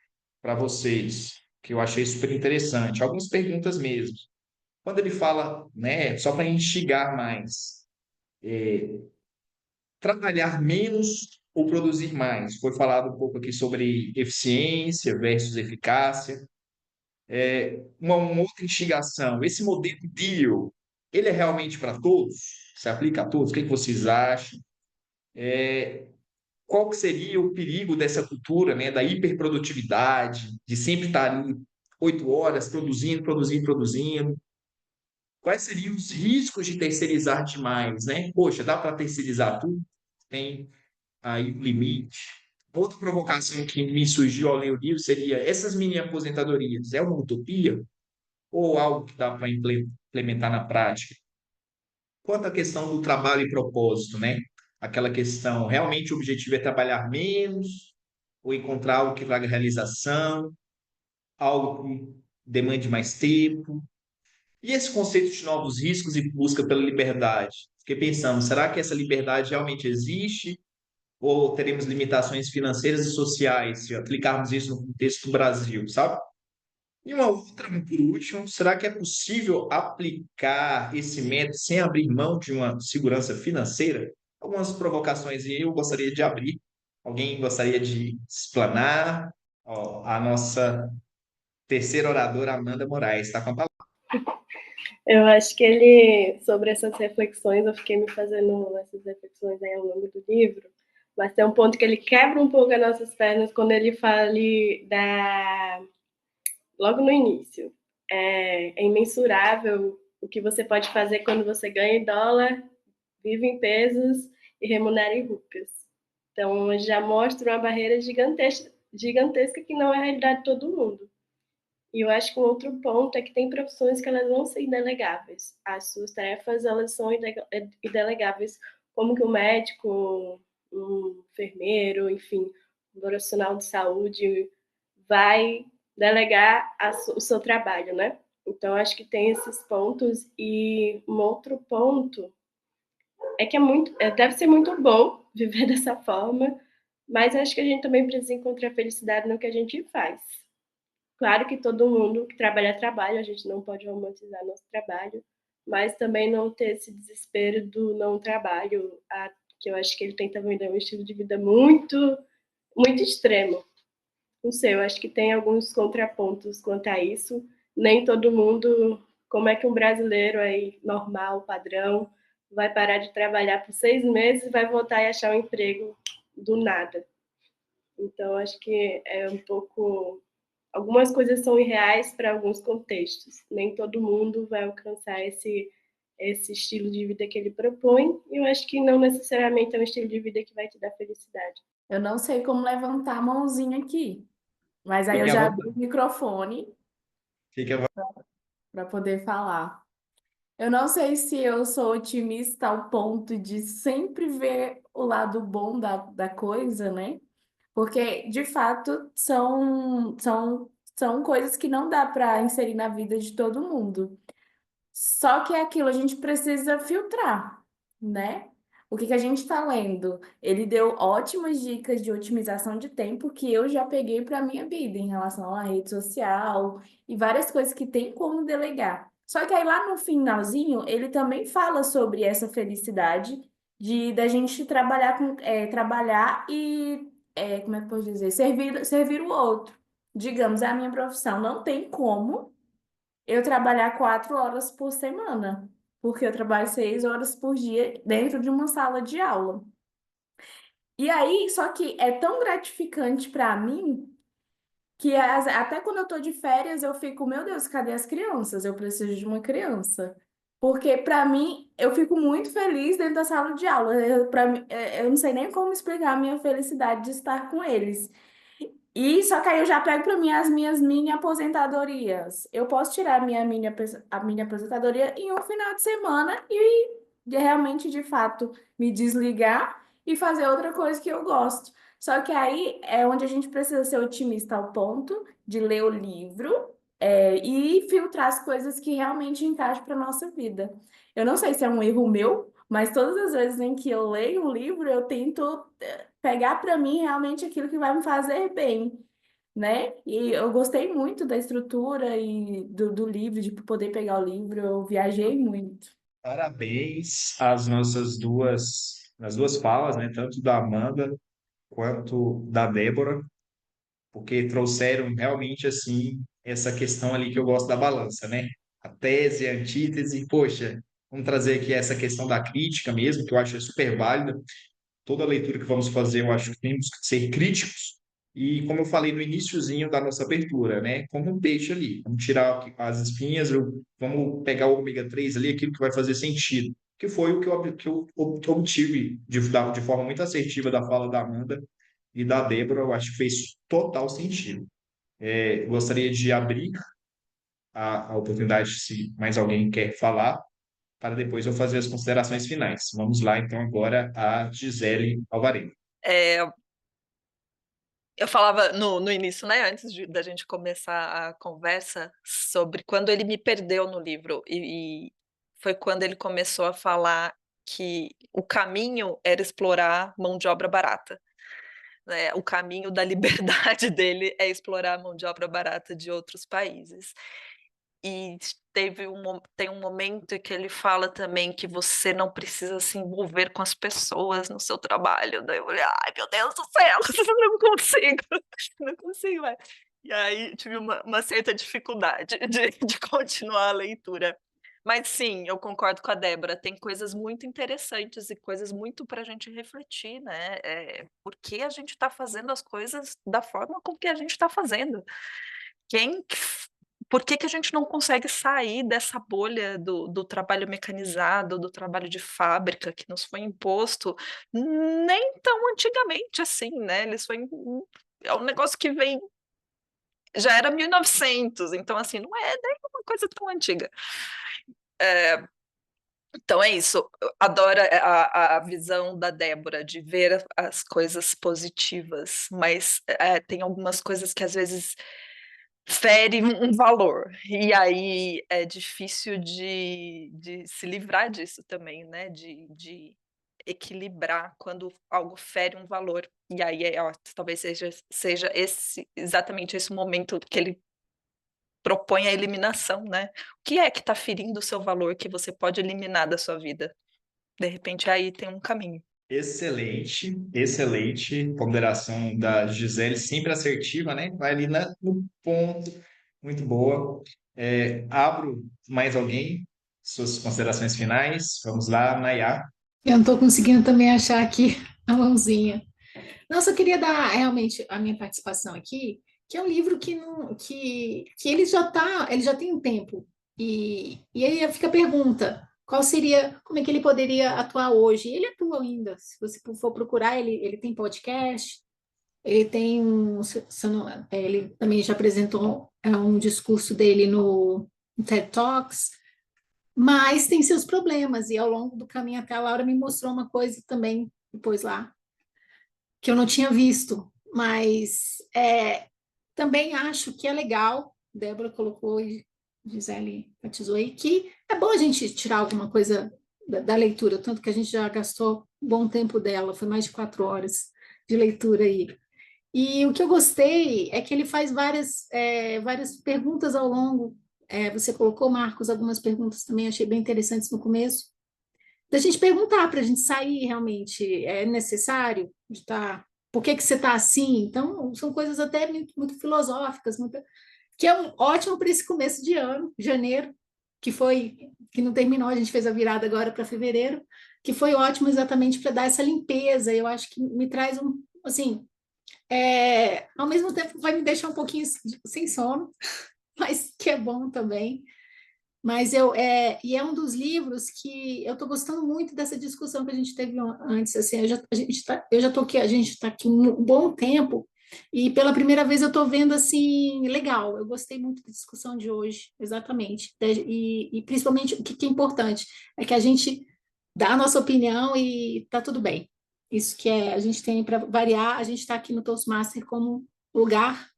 para vocês, que eu achei super interessante, algumas perguntas mesmo. Quando ele fala, né, só para instigar mais, trabalhar menos ou produzir mais? Foi falado um pouco aqui sobre eficiência versus eficácia. Uma outra instigação, esse modelo DEAL, ele é realmente para todos? Se aplica a todos? O que vocês acham? Qual que seria o perigo dessa cultura, né, da hiperprodutividade, de sempre estar ali 8 horas produzindo, produzindo, produzindo? Quais seriam os riscos de terceirizar demais, né? Poxa, dá para terceirizar tudo? Tem aí um limite. Outra provocação que me surgiu ao ler o livro seria: essas mini aposentadorias é uma utopia ou algo que dá para implementar na prática? Quanto à questão do trabalho e propósito, né? Aquela questão, realmente o objetivo é trabalhar menos ou encontrar algo que traga realização, algo que demande mais tempo? E esse conceito de novos riscos e busca pela liberdade? Fiquei pensando, será que essa liberdade realmente existe? Ou teremos limitações financeiras e sociais se aplicarmos isso no contexto do Brasil, sabe? E uma outra, por último, será que é possível aplicar esse método sem abrir mão de uma segurança financeira? Algumas provocações e eu gostaria de abrir. Alguém gostaria de explanar? Ó, a nossa terceira oradora, Amanda Moraes, está com a palavra. Eu acho que ele, sobre essas reflexões, eu fiquei me fazendo essas reflexões aí ao longo do livro, mas tem um ponto que ele quebra um pouco as nossas pernas quando ele fala ali logo no início. É imensurável o que você pode fazer quando você ganha em dólar, vive em pesos e remunera em rúpias. Então, já mostra uma barreira gigantesca que não é a realidade de todo mundo. E eu acho que um outro ponto é que tem profissões que elas vão ser indelegáveis. As suas tarefas, elas são indelegáveis, como que um médico, um enfermeiro, enfim, um profissional de saúde vai delegar o seu trabalho, né? Então, acho que tem esses pontos. E um outro ponto é que deve ser muito bom viver dessa forma, mas acho que a gente também precisa encontrar felicidade no que a gente faz. Claro que todo mundo que trabalha, a gente não pode romantizar nosso trabalho, mas também não ter esse desespero do não trabalho, que eu acho que ele tenta vender um estilo de vida muito, muito extremo. Não sei, eu acho que tem alguns contrapontos quanto a isso. Nem todo mundo, como é que um brasileiro aí, normal, padrão, vai parar de trabalhar por 6 meses e vai voltar e achar um emprego do nada. Então, acho que é um pouco. Algumas coisas são irreais para alguns contextos. Nem todo mundo vai alcançar esse estilo de vida que ele propõe. E eu acho que não necessariamente é um estilo de vida que vai te dar felicidade. Eu não sei como levantar a mãozinha aqui, mas aí eu Fique à já abri vontade. o microfone Fique à vontade. para poder falar. Eu não sei se eu sou otimista ao ponto de sempre ver o lado bom da coisa, né? Porque, de fato, são coisas que não dá para inserir na vida de todo mundo. Só que é aquilo, a gente precisa filtrar, né? O que que a gente está lendo? Ele deu ótimas dicas de otimização de tempo que eu já peguei para a minha vida em relação à rede social e várias coisas que tem como delegar. Só que aí lá no finalzinho, ele também fala sobre essa felicidade de da gente trabalhar e como é que eu posso dizer? Servir o outro. Digamos, é a minha profissão. Não tem como eu trabalhar 4 horas por semana, porque eu trabalho 6 horas por dia dentro de uma sala de aula. E aí, só que é tão gratificante para mim que até quando eu tô de férias eu fico, meu Deus, cadê as crianças? Eu preciso de uma criança. Porque para mim, eu fico muito feliz dentro da sala de aula. Eu não sei nem como explicar a minha felicidade de estar com eles. E só que aí eu já pego para mim as minhas mini aposentadorias. Eu posso tirar a minha aposentadoria em um final de semana e realmente, de fato, me desligar e fazer outra coisa que eu gosto. Só que aí é onde a gente precisa ser otimista ao ponto de ler o livro, e filtrar as coisas que realmente encaixam para nossa vida. Eu não sei se é um erro meu, mas todas as vezes em que eu leio um livro, eu tento pegar para mim realmente aquilo que vai me fazer bem, né? E eu gostei muito da estrutura e do livro, de poder pegar o livro, eu viajei muito. Parabéns às duas falas, né? Tanto da Amanda quanto da Débora, porque trouxeram realmente assim essa questão ali que eu gosto da balança, né? A tese, a antítese, poxa, vamos trazer aqui essa questão da crítica mesmo, que eu acho super válida. Toda leitura que vamos fazer, eu acho que temos que ser críticos. E como eu falei no iniciozinho da nossa abertura, né? Como um peixe ali. Vamos tirar as espinhas, vamos pegar o ômega 3 ali, aquilo que vai fazer sentido. Que foi o que eu obtive de forma muito assertiva da fala da Amanda e da Débora. Eu acho que fez total sentido. Gostaria de abrir a oportunidade, se mais alguém quer falar, para depois eu fazer as considerações finais. Vamos lá, então, agora a Gisele Alvarenga. Eu falava no início, né, da gente começar a conversa, sobre quando ele me perdeu no livro, e foi quando ele começou a falar que o caminho era explorar mão de obra barata. Né? O caminho da liberdade dele é explorar a mão de obra barata de outros países. E tem um momento que ele fala também que você não precisa se envolver com as pessoas no seu trabalho. Daí eu falei, ai meu Deus do céu, não consigo, não consigo mais. E aí tive uma certa dificuldade de continuar a leitura. Mas sim, eu concordo com a Débora, tem coisas muito interessantes e coisas muito para a gente refletir, né? Por que a gente está fazendo as coisas da forma com que a gente está fazendo? Por que a gente não consegue sair dessa bolha do trabalho mecanizado, do trabalho de fábrica que nos foi imposto nem tão antigamente assim, né? É um negócio que vem, já era 1900, então assim, não é nem uma coisa tão antiga. Então é isso, eu adoro a visão da Débora de ver as coisas positivas, mas tem algumas coisas que às vezes fere um valor, e aí é difícil de se livrar disso também, né, de equilibrar quando algo fere um valor, e aí talvez seja exatamente esse momento que ele propõe a eliminação, né, o que é que está ferindo o seu valor que você pode eliminar da sua vida? De repente aí tem um caminho. Excelente, excelente ponderação da Gisele, sempre assertiva, né? Vai ali no ponto, muito boa. Abro mais alguém, suas considerações finais. Vamos lá, Nayá. Eu não estou conseguindo também achar aqui a mãozinha. Não, só queria dar realmente a minha participação aqui, que é um livro que não, que ele já tem um tempo. E aí fica a pergunta, qual seria, como é que ele poderia atuar hoje? Ele atua ainda, se você for procurar, ele tem podcast, ele tem ele também já apresentou um discurso dele no TED Talks, mas tem seus problemas, e ao longo do caminho até a Laura me mostrou uma coisa também, depois lá, que eu não tinha visto, mas também acho que é legal, Débora colocou e Gisele batizou aí, que é bom a gente tirar alguma coisa da leitura, tanto que a gente já gastou um bom tempo dela, foi mais de 4 horas de leitura aí. E o que eu gostei é que ele faz várias perguntas ao longo. Você colocou, Marcos, algumas perguntas também, achei bem interessantes no começo, da gente perguntar para a gente sair realmente, é necessário de estar, por que você está assim? Então, são coisas até muito, muito filosóficas, que é ótimo para esse começo de ano, janeiro, que não terminou, a gente fez a virada agora para fevereiro, que foi ótimo exatamente para dar essa limpeza. Eu acho que me traz assim, ao mesmo tempo vai me deixar um pouquinho sem sono, mas que é bom também. Mas e é um dos livros que eu estou gostando muito dessa discussão que a gente teve antes. Assim, a gente está aqui um bom tempo, e pela primeira vez eu estou vendo assim, legal, eu gostei muito da discussão de hoje, exatamente. E principalmente o que é importante é que a gente dá a nossa opinião e está tudo bem. Isso que a gente tem para variar, a gente está aqui no Toastmaster como lugar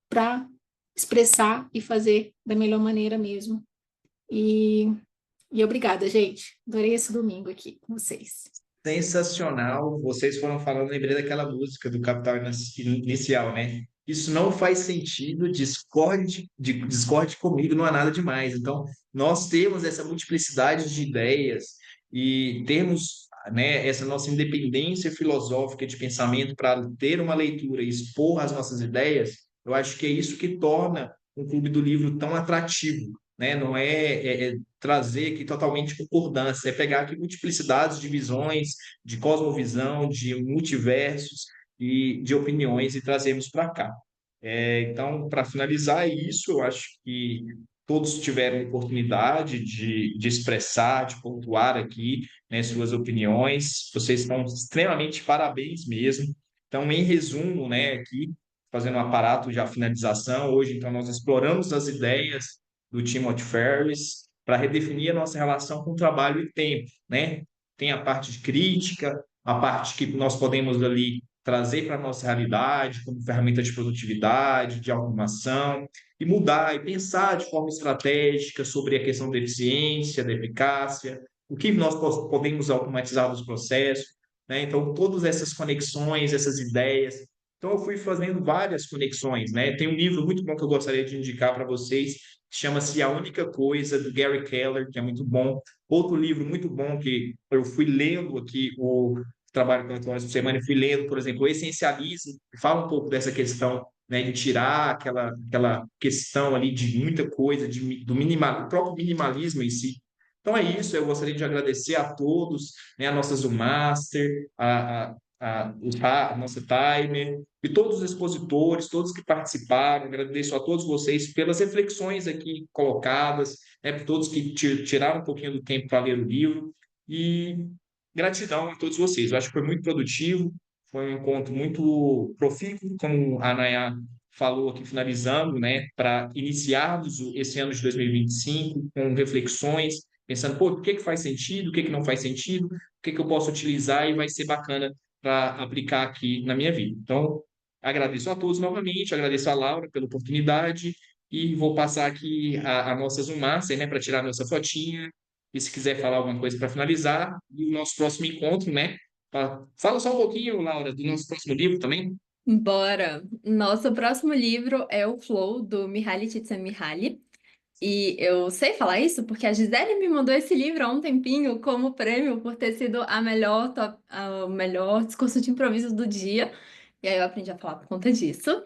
para expressar e fazer da melhor maneira mesmo. E obrigada, gente. Adorei esse domingo aqui com vocês. Sensacional. Vocês foram falando, lembrei daquela música do Capital Inicial, né? Isso não faz sentido, discorde comigo, não há nada demais. Então, nós temos essa multiplicidade de ideias e temos, né, essa nossa independência filosófica de pensamento para ter uma leitura e expor as nossas ideias. Eu acho que é isso que torna um clube do livro tão atrativo, né? Não é trazer aqui totalmente concordância, é pegar aqui multiplicidades de visões, de cosmovisão, de multiversos e de opiniões e trazermos para cá. Então, para finalizar isso, eu acho que todos tiveram oportunidade de expressar, de pontuar aqui, né, suas opiniões. Vocês estão extremamente parabéns mesmo. Então, em resumo, né, aqui, fazendo um aparato de finalização, hoje, então, nós exploramos as ideias do Timothy Ferris para redefinir a nossa relação com trabalho e tempo, né? Tem a parte de crítica, a parte que nós podemos ali trazer para a nossa realidade como ferramenta de produtividade, de automação, e mudar e pensar de forma estratégica sobre a questão da eficiência, da eficácia, o que nós podemos automatizar dos processos, né? Então, todas essas conexões, essas ideias. Então, eu fui fazendo várias conexões, né? Tem um livro muito bom que eu gostaria de indicar para vocês, que chama-se A Única Coisa, do Gary Keller, que é muito bom. Outro livro muito bom que eu fui lendo aqui, o trabalho com 8 horas por semana, e fui lendo, por exemplo, o Essencialismo, que fala um pouco dessa questão, né, de tirar aquela questão ali de muita coisa, do do próprio minimalismo em si. Então é isso, eu gostaria de agradecer a todos, né, a nossa Zoom Master, a nossa Timer, e todos os expositores, todos que participaram. Agradeço a todos vocês pelas reflexões aqui colocadas, né, por todos que tiraram um pouquinho do tempo para ler o livro, e gratidão a todos vocês. Eu acho que foi muito produtivo, foi um encontro muito profícuo, como a Nayá falou aqui, finalizando, né, para iniciarmos esse ano de 2025 com reflexões, pensando, pô, o que faz sentido, o que não faz sentido, o que eu posso utilizar e vai ser bacana para aplicar aqui na minha vida. Então, agradeço a todos novamente, agradeço a Laura pela oportunidade e vou passar aqui a nossa Zoom Master, né, para tirar a nossa fotinha. E se quiser falar alguma coisa para finalizar, e o nosso próximo encontro, né? Fala só um pouquinho, Laura, do nosso próximo livro também. Bora! Nosso próximo livro é o Flow, do Mihaly Csikszentmihalyi. E eu sei falar isso porque a Gisele me mandou esse livro há um tempinho como prêmio por ter sido o melhor discurso de improviso do dia. E aí eu aprendi a falar por conta disso.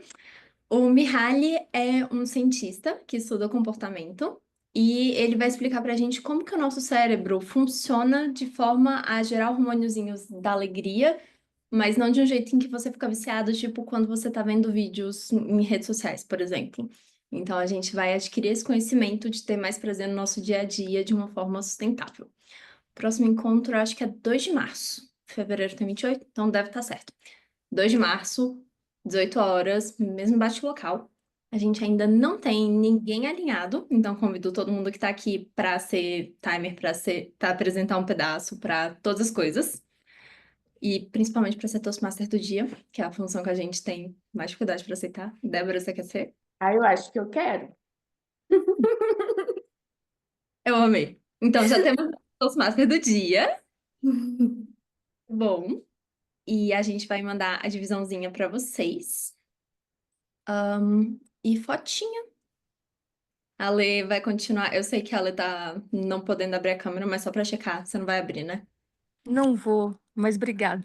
O Mihaly é um cientista que estuda comportamento e ele vai explicar pra gente como que o nosso cérebro funciona de forma a gerar hormôniozinhos da alegria, mas não de um jeito em que você fica viciado, tipo quando você tá vendo vídeos em redes sociais, por exemplo. Então a gente vai adquirir esse conhecimento de ter mais prazer no nosso dia a dia de uma forma sustentável. Próximo encontro, eu acho que é 2 de março. Fevereiro tem 28, então deve estar certo. 2 de março, 18 horas, mesmo bate-local. A gente ainda não tem ninguém alinhado, então convido todo mundo que está aqui para ser timer, para apresentar um pedaço, para todas as coisas. E principalmente para ser Toastmaster do dia, que é a função que a gente tem mais dificuldade para aceitar. Débora, você quer ser? Ah, eu acho que eu quero. Eu amei. Então já temos o Toastmaster do dia. Bom. E a gente vai mandar a divisãozinha para vocês. E fotinha. A Lê vai continuar. Eu sei que a Lê tá não podendo abrir a câmera, mas só para checar. Você não vai abrir, né? Não vou, mas obrigada.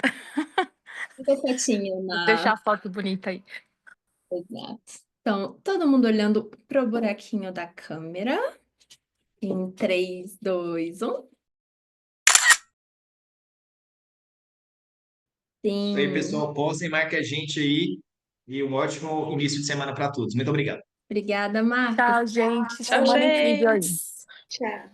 Fica quietinha Vou deixar na. a foto bonita aí. Exato. Então, todo mundo olhando pro buraquinho da câmera. Em 3, 2, 1. Isso aí, Sim. pessoal. Posem, marque a gente aí. E um ótimo início de semana para todos. Muito obrigado. Obrigada, Marcos. Tchau, gente. Tchau, Semana incrível aí. gente. Tchau.